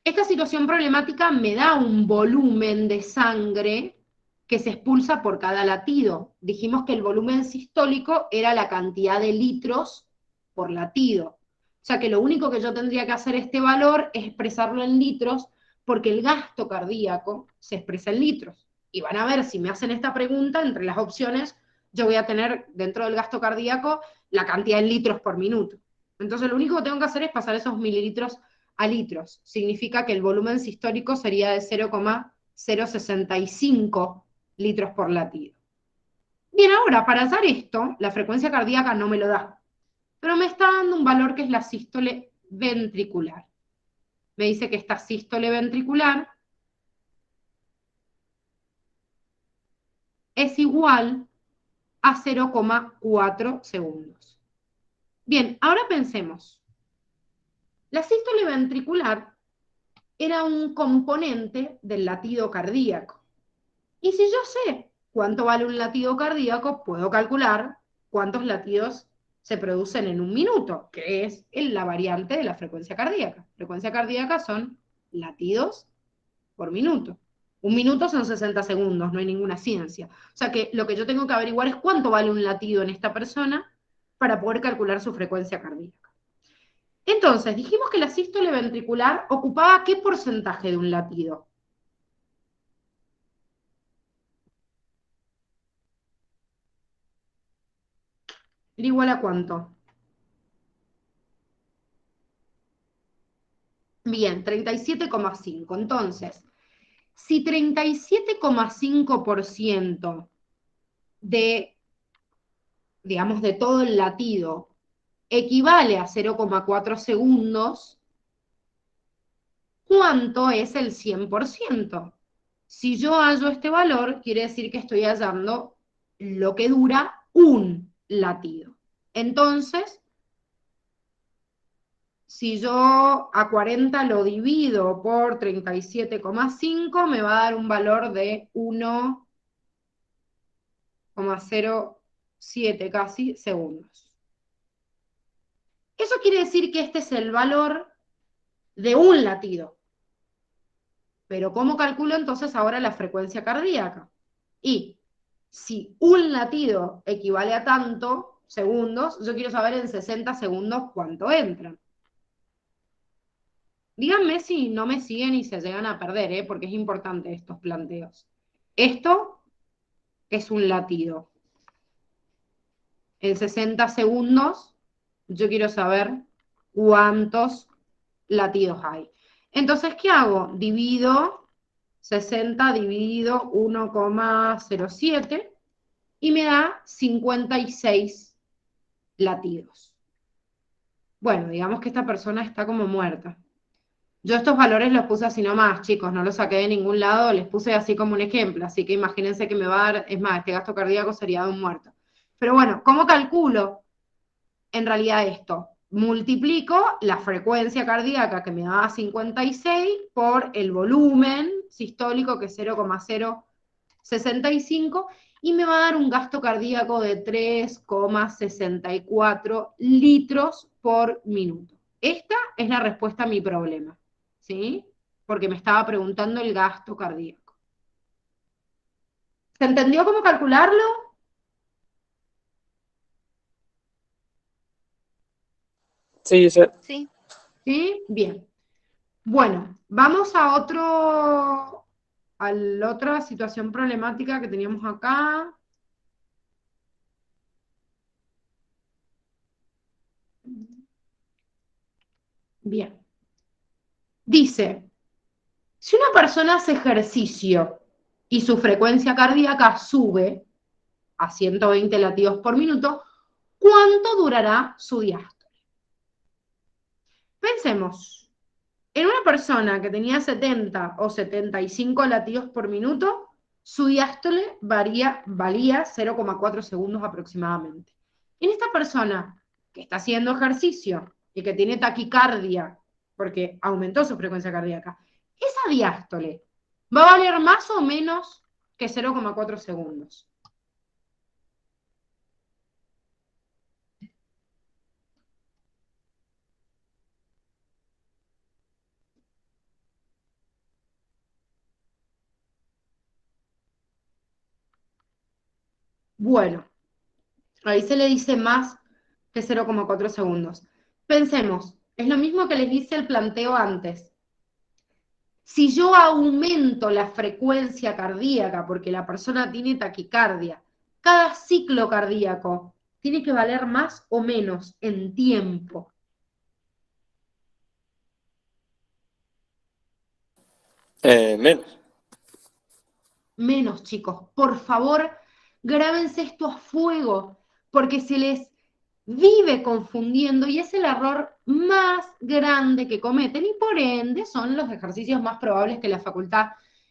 esta situación problemática me da un volumen de sangre que se expulsa por cada latido. Dijimos que el volumen sistólico era la cantidad de litros por latido. O sea que lo único que yo tendría que hacer este valor es expresarlo en litros, porque el gasto cardíaco se expresa en litros. Y van a ver, si me hacen esta pregunta, entre las opciones, yo voy a tener dentro del gasto cardíaco la cantidad en litros por minuto. Entonces lo único que tengo que hacer es pasar esos mililitros a litros. Significa que el volumen sistólico sería de 0,065 litros por latido. Bien, ahora, para hallar esto, la frecuencia cardíaca no me lo da. pero me está dando un valor que es la sístole ventricular. Me dice que esta sístole ventricular es igual a 0,4 segundos. Bien, ahora pensemos. La sístole ventricular era un componente del latido cardíaco. Y si yo sé cuánto vale un latido cardíaco, puedo calcular cuántos latidos se producen en un minuto, que es la variante de la frecuencia cardíaca. Frecuencia cardíaca son latidos por minuto. Un minuto son 60 segundos, no hay ninguna ciencia. O sea que lo que yo tengo que averiguar es cuánto vale un latido en esta persona para poder calcular su frecuencia cardíaca. Entonces, dijimos que la sístole ventricular ocupaba ¿qué porcentaje de un latido? ¿Era igual a cuánto? Bien, 37,5. Entonces, si 37,5% de, digamos, de todo el latido equivale a 0,4 segundos, ¿cuánto es el 100%? Si yo hallo este valor, quiere decir que estoy hallando lo que dura un latido. Entonces, si yo a 40 lo divido por 37,5, me va a dar un valor de 1,07 casi segundos. Eso quiere decir que este es el valor de un latido. Pero ¿cómo calculo entonces ahora la frecuencia cardíaca? Y si un latido equivale a tanto segundos, yo quiero saber en 60 segundos cuánto entran. Díganme si no me siguen y se llegan a perder, porque es importante estos planteos. Esto es un latido. En 60 segundos yo quiero saber cuántos latidos hay. Entonces, ¿qué hago? Divido 60 dividido 1,07 y me da 56 latidos. Bueno, digamos que esta persona está como muerta. Yo estos valores los puse así nomás, chicos, no los saqué de ningún lado, les puse así como un ejemplo, así que imagínense que me va a dar, es más, este gasto cardíaco sería de un muerto. Pero bueno, ¿cómo calculo en realidad esto? Multiplico la frecuencia cardíaca que me daba 56 por el volumen sistólico, que es 0,065, y me va a dar un gasto cardíaco de 3,64 litros por minuto. Esta es la respuesta a mi problema, ¿sí? Porque me estaba preguntando el gasto cardíaco. ¿Se entendió cómo calcularlo? Sí, Sí. ¿Sí? Bien. Bueno, vamos a la otra situación problemática que teníamos acá. Bien. Dice, si una persona hace ejercicio y su frecuencia cardíaca sube a 120 latidos por minuto, ¿cuánto durará su diástole? Pensemos, en una persona que tenía 70 o 75 latidos por minuto, su diástole valía 0,4 segundos aproximadamente. En esta persona que está haciendo ejercicio y que tiene taquicardia, porque aumentó su frecuencia cardíaca, esa diástole va a valer más o menos que 0,4 segundos. Bueno, ahí se le dice más que 0,4 segundos. Pensemos, es lo mismo que les dice el planteo antes. Si yo aumento la frecuencia cardíaca porque la persona tiene taquicardia, cada ciclo cardíaco tiene que valer más o menos en tiempo. menos. Menos, chicos. Por favor, grábense esto a fuego, porque vive confundiendo y es el error más grande que cometen y por ende son los ejercicios más probables que la facultad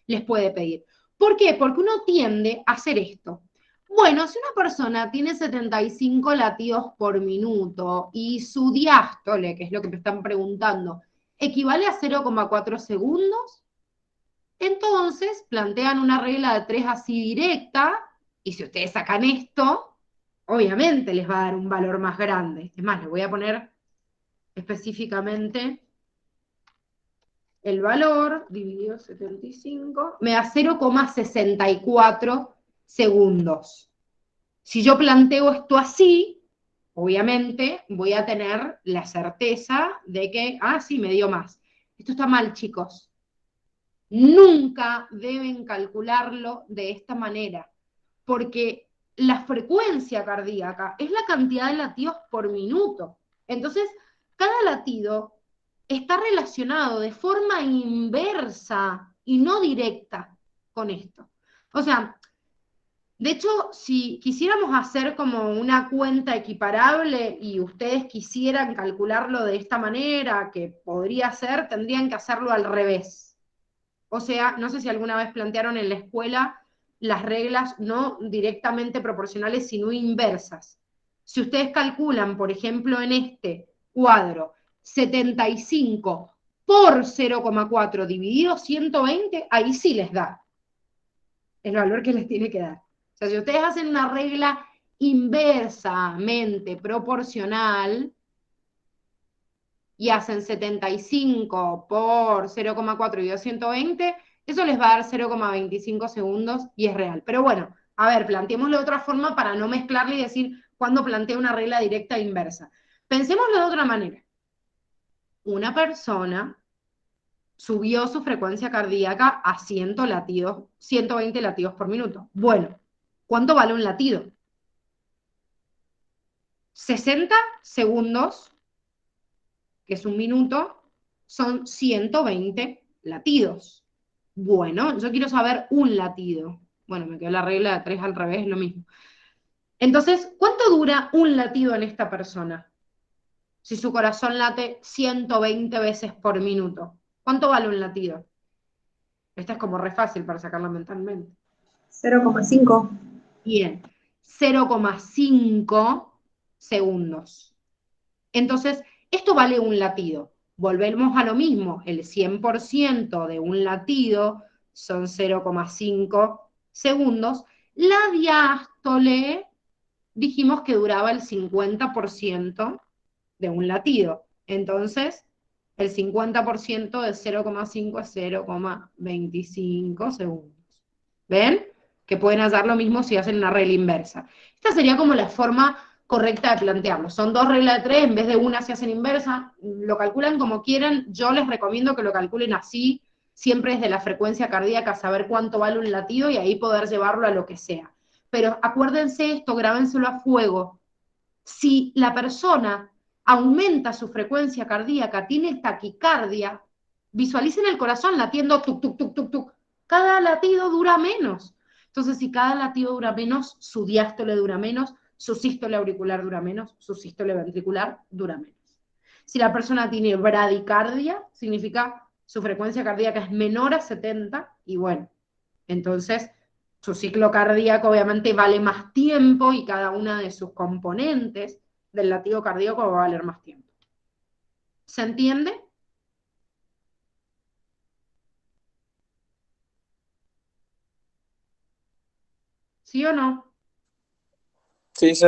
les puede pedir. ¿Por qué? Porque uno tiende a hacer esto. Bueno, si una persona tiene 75 latidos por minuto y su diástole, que es lo que me están preguntando, equivale a 0,4 segundos, entonces plantean una regla de 3 así directa, y si ustedes sacan esto, obviamente les va a dar un valor más grande. Es más, les voy a poner específicamente el valor dividido 75, me da 0,64 segundos. Si yo planteo esto así, obviamente voy a tener la certeza de que, sí, me dio más. Esto está mal, chicos. Nunca deben calcularlo de esta manera, porque la frecuencia cardíaca es la cantidad de latidos por minuto. Entonces, cada latido está relacionado de forma inversa y no directa con esto. O sea, de hecho, si quisiéramos hacer como una cuenta equiparable y ustedes quisieran calcularlo de esta manera, que podría ser, tendrían que hacerlo al revés. O sea, no sé si alguna vez plantearon en la escuela las reglas no directamente proporcionales, sino inversas. Si ustedes calculan, por ejemplo, en este cuadro, 75 por 0,4 dividido 120, ahí sí les da el valor que les tiene que dar. O sea, si ustedes hacen una regla inversamente proporcional y hacen 75 por 0,4 dividido 120, eso les va a dar 0,25 segundos y es real. Pero bueno, a ver, planteémoslo de otra forma para no mezclarle y decir cuándo planteo una regla directa e inversa. Pensémoslo de otra manera. Una persona subió su frecuencia cardíaca a 120 latidos por minuto. Bueno, ¿cuánto vale un latido? 60 segundos, que es un minuto, son 120 latidos. Bueno, yo quiero saber un latido. Bueno, me quedó la regla de 3 al revés, es lo mismo. Entonces, ¿cuánto dura un latido en esta persona? Si su corazón late 120 veces por minuto. ¿Cuánto vale un latido? Esta es como re fácil para sacarla mentalmente. 0,5. Bien, 0,5 segundos. Entonces, esto vale un latido. Volvemos a lo mismo, el 100% de un latido son 0,5 segundos. La diástole dijimos que duraba el 50% de un latido. Entonces, el 50% de 0,5 es 0,25 segundos. ¿Ven? Que pueden hacer lo mismo si hacen una regla inversa. Esta sería como la forma correcta de plantearlo. Son 2 reglas de 3, en vez de una se hacen inversa, lo calculan como quieran. Yo les recomiendo que lo calculen así, siempre desde la frecuencia cardíaca, saber cuánto vale un latido y ahí poder llevarlo a lo que sea. Pero acuérdense esto, grábenselo a fuego. Si la persona aumenta su frecuencia cardíaca, tiene taquicardia, visualicen el corazón latiendo tuc, tuc, tuc, tuc, tuc. Cada latido dura menos. Entonces, si cada latido dura menos, su diástole dura menos, su sístole auricular dura menos, su sístole ventricular dura menos. Si la persona tiene bradicardia, significa su frecuencia cardíaca es menor a 70, y bueno, entonces su ciclo cardíaco obviamente vale más tiempo y cada una de sus componentes del latido cardíaco va a valer más tiempo. ¿Se entiende? ¿Sí o no? Sí, sí.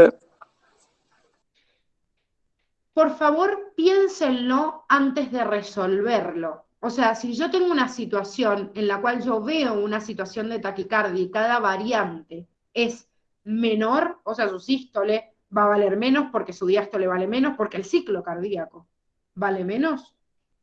Por favor, piénsenlo antes de resolverlo. O sea, si yo tengo una situación en la cual yo veo una situación de taquicardia y cada variante es menor, o sea, su sístole va a valer menos porque su diástole vale menos, porque el ciclo cardíaco vale menos.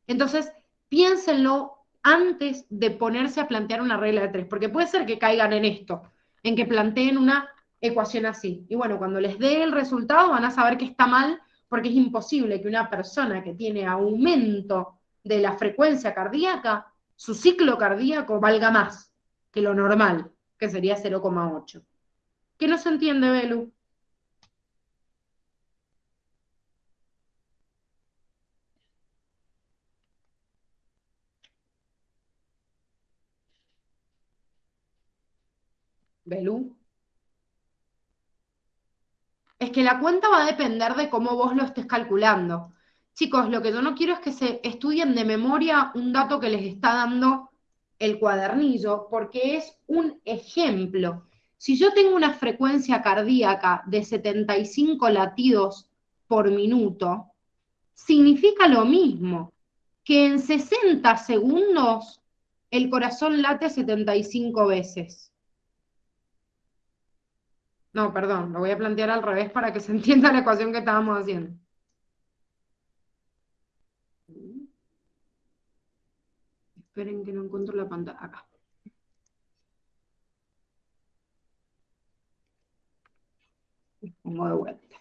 Entonces, piénsenlo antes de ponerse a plantear una regla de 3, porque puede ser que caigan en esto, en que planteen una ecuación así. Y bueno, cuando les dé el resultado van a saber que está mal, porque es imposible que una persona que tiene aumento de la frecuencia cardíaca, su ciclo cardíaco valga más que lo normal, que sería 0,8. ¿Qué no se entiende, Belu? Belú. Es que la cuenta va a depender de cómo vos lo estés calculando. Chicos, lo que yo no quiero es que se estudien de memoria un dato que les está dando el cuadernillo, porque es un ejemplo. Si yo tengo una frecuencia cardíaca de 75 latidos por minuto, significa lo mismo, que en 60 segundos el corazón late 75 veces. No, perdón, lo voy a plantear al revés para que se entienda la ecuación que estábamos haciendo. Esperen que no encuentro la pantalla. Acá. Pongo de vuelta.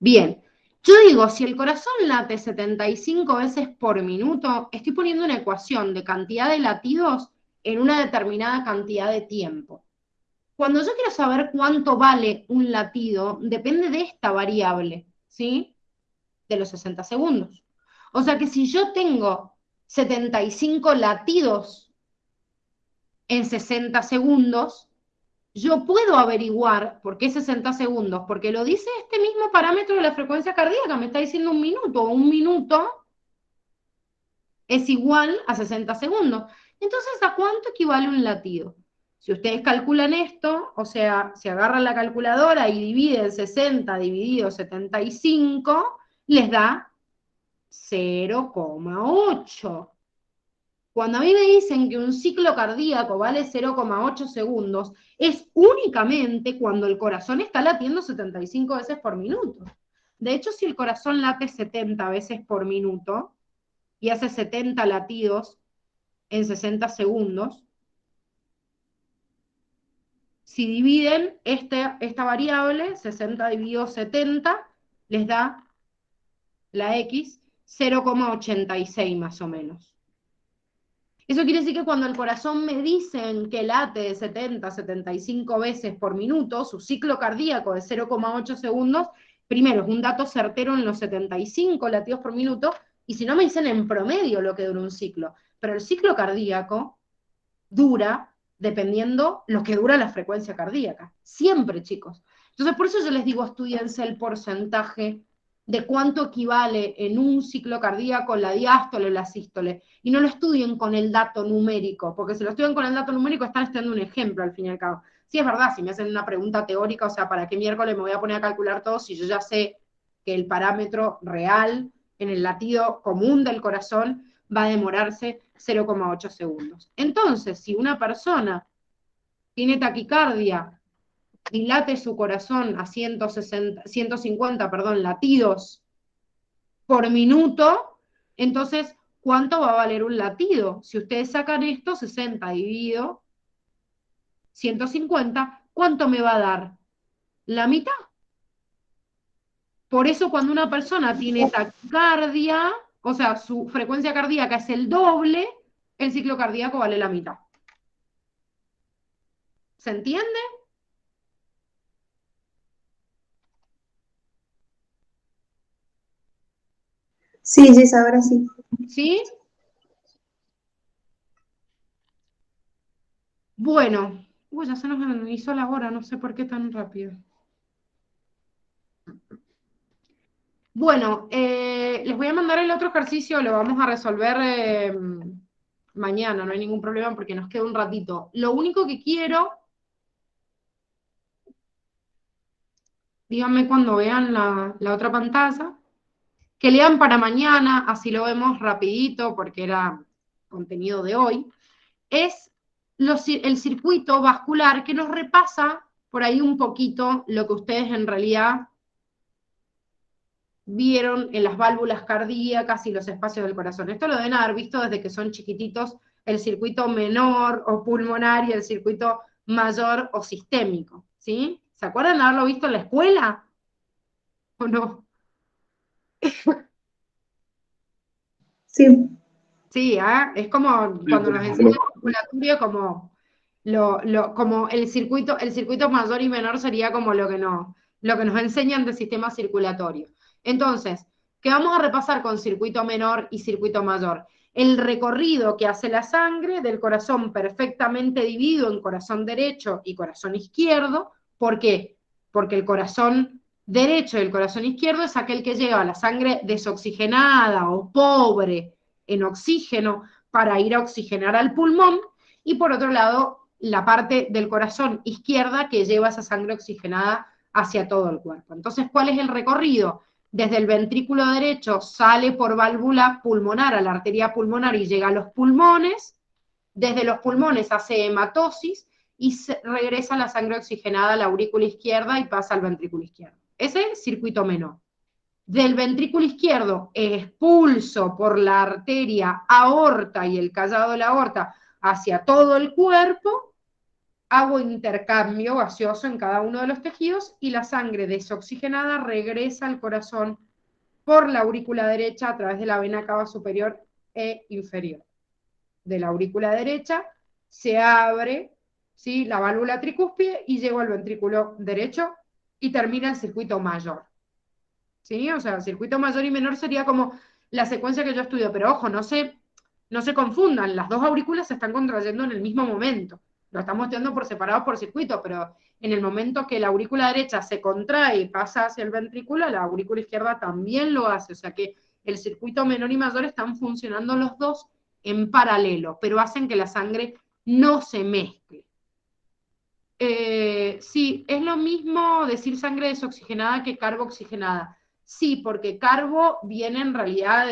Bien, yo digo, si el corazón late 75 veces por minuto, estoy poniendo una ecuación de cantidad de latidos en una determinada cantidad de tiempo. Cuando yo quiero saber cuánto vale un latido, depende de esta variable, ¿sí? De los 60 segundos. O sea que si yo tengo 75 latidos en 60 segundos, yo puedo averiguar por qué 60 segundos, porque lo dice este mismo parámetro de la frecuencia cardíaca, me está diciendo un minuto. Un minuto es igual a 60 segundos. Entonces, ¿a cuánto equivale un latido? Si ustedes calculan esto, o sea, si agarran la calculadora y dividen 60 dividido 75, les da 0,8. Cuando a mí me dicen que un ciclo cardíaco vale 0,8 segundos, es únicamente cuando el corazón está latiendo 75 veces por minuto. De hecho, si el corazón late 70 veces por minuto y hace 70 latidos en 60 segundos, si dividen esta variable, 60 dividido 70, les da la X 0,86 más o menos. Eso quiere decir que cuando el corazón me dicen que late de 70 a 75 veces por minuto, su ciclo cardíaco de 0,8 segundos, primero, es un dato certero en los 75 latidos por minuto, y si no me dicen en promedio lo que dura un ciclo. Pero el ciclo cardíaco dura dependiendo lo que dura la frecuencia cardíaca. Siempre, chicos. Entonces, por eso yo les digo, estudiense el porcentaje de cuánto equivale en un ciclo cardíaco la diástole o la sístole, y no lo estudien con el dato numérico, porque si lo estudian con el dato numérico están estudiando un ejemplo al fin y al cabo. Sí, es verdad, si me hacen una pregunta teórica, o sea, ¿para qué miércoles me voy a poner a calcular todo si yo ya sé que el parámetro real en el latido común del corazón va a demorarse 0,8 segundos? Entonces, si una persona tiene taquicardia, dilate su corazón a 150 latidos por minuto, entonces, ¿cuánto va a valer un latido? Si ustedes sacan esto, 60 dividido 150, ¿cuánto me va a dar? La mitad. Por eso cuando una persona tiene taquicardia, o sea, su frecuencia cardíaca es el doble, el ciclo cardíaco vale la mitad. ¿Se entiende? Sí, sí, ahora sí. ¿Sí? Bueno, ya se nos hizo la hora, no sé por qué tan rápido. Bueno, les voy a mandar el otro ejercicio, lo vamos a resolver mañana, no hay ningún problema porque nos queda un ratito. Lo único que quiero, díganme cuando vean la otra pantalla, que lean para mañana, así lo vemos rapidito porque era contenido de hoy, es el circuito vascular que nos repasa por ahí un poquito lo que ustedes en realidad vieron en las válvulas cardíacas y los espacios del corazón. Esto lo deben haber visto desde que son chiquititos, el circuito menor o pulmonar y el circuito mayor o sistémico, ¿sí? ¿Se acuerdan de haberlo visto en la escuela? ¿O no? Sí. Sí, es como cuando nos enseñan musculatura, como, como el circuito mayor y menor sería como lo que nos enseñan del sistema circulatorio. Entonces, ¿Qué vamos a repasar con circuito menor y circuito mayor? El recorrido que hace la sangre del corazón perfectamente dividido en corazón derecho y corazón izquierdo. ¿Por qué? Porque el corazón derecho y el corazón izquierdo es aquel que lleva la sangre desoxigenada o pobre en oxígeno para ir a oxigenar al pulmón, y por otro lado, la parte del corazón izquierda que lleva esa sangre oxigenada hacia todo el cuerpo. Entonces, ¿cuál es el recorrido? Desde el ventrículo derecho sale por válvula pulmonar a la arteria pulmonar y llega a los pulmones, desde los pulmones hace hematosis y regresa la sangre oxigenada a la aurícula izquierda y pasa al ventrículo izquierdo. Ese es circuito menor. Del ventrículo izquierdo, expulso por la arteria aorta y el callado de la aorta hacia todo el cuerpo, hago intercambio gaseoso en cada uno de los tejidos y la sangre desoxigenada regresa al corazón por la aurícula derecha a través de la vena cava superior e inferior. De la aurícula derecha se abre, ¿sí?, la válvula tricúspide y llego al ventrículo derecho y termina el circuito mayor. ¿Sí? O sea, el circuito mayor y menor sería como la secuencia que yo estudio, pero ojo, no se confundan, las dos aurículas se están contrayendo en el mismo momento. Lo estamos estudiando por separado por circuito, pero en el momento que la aurícula derecha se contrae y pasa hacia el ventrículo, la aurícula izquierda también lo hace. O sea que el circuito menor y mayor están funcionando los dos en paralelo, pero hacen que la sangre no se mezcle. Sí, es lo mismo decir sangre desoxigenada que carboxigenada. Sí, porque carbo viene en realidad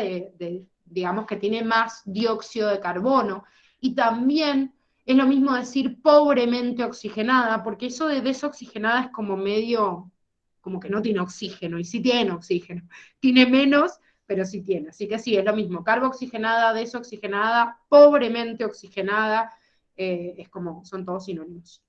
digamos que tiene más dióxido de carbono, y también es lo mismo decir pobremente oxigenada, porque eso de desoxigenada es como medio, como que no tiene oxígeno, y sí tiene oxígeno, tiene menos, pero sí tiene, así que sí, es lo mismo, carboxigenada, desoxigenada, pobremente oxigenada, es como, son todos sinónimos.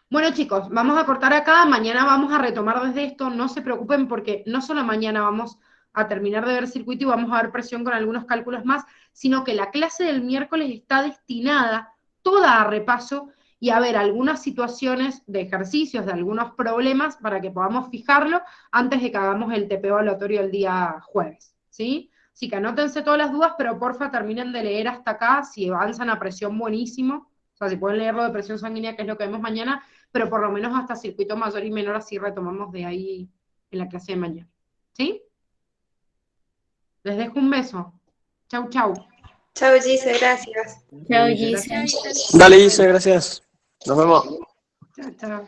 Bueno, chicos, vamos a cortar acá, mañana vamos a retomar desde esto, no se preocupen porque no solo mañana vamos a terminar de ver circuito y vamos a ver presión con algunos cálculos más, sino que la clase del miércoles está destinada toda a repaso y a ver algunas situaciones de ejercicios, de algunos problemas para que podamos fijarlo antes de que hagamos el TP evaluatorio el día jueves, ¿sí? Así que anótense todas las dudas, pero porfa terminen de leer hasta acá, si avanzan a presión buenísimo, o sea, si pueden leer lo de presión sanguínea, que es lo que vemos mañana, pero por lo menos hasta circuito mayor y menor, así retomamos de ahí en la clase de mañana. ¿Sí? Les dejo un beso. Chau, chau. Chao, Gise, gracias. Chao, Gise. Dale, Gise, gracias. Nos vemos. Chau, chau.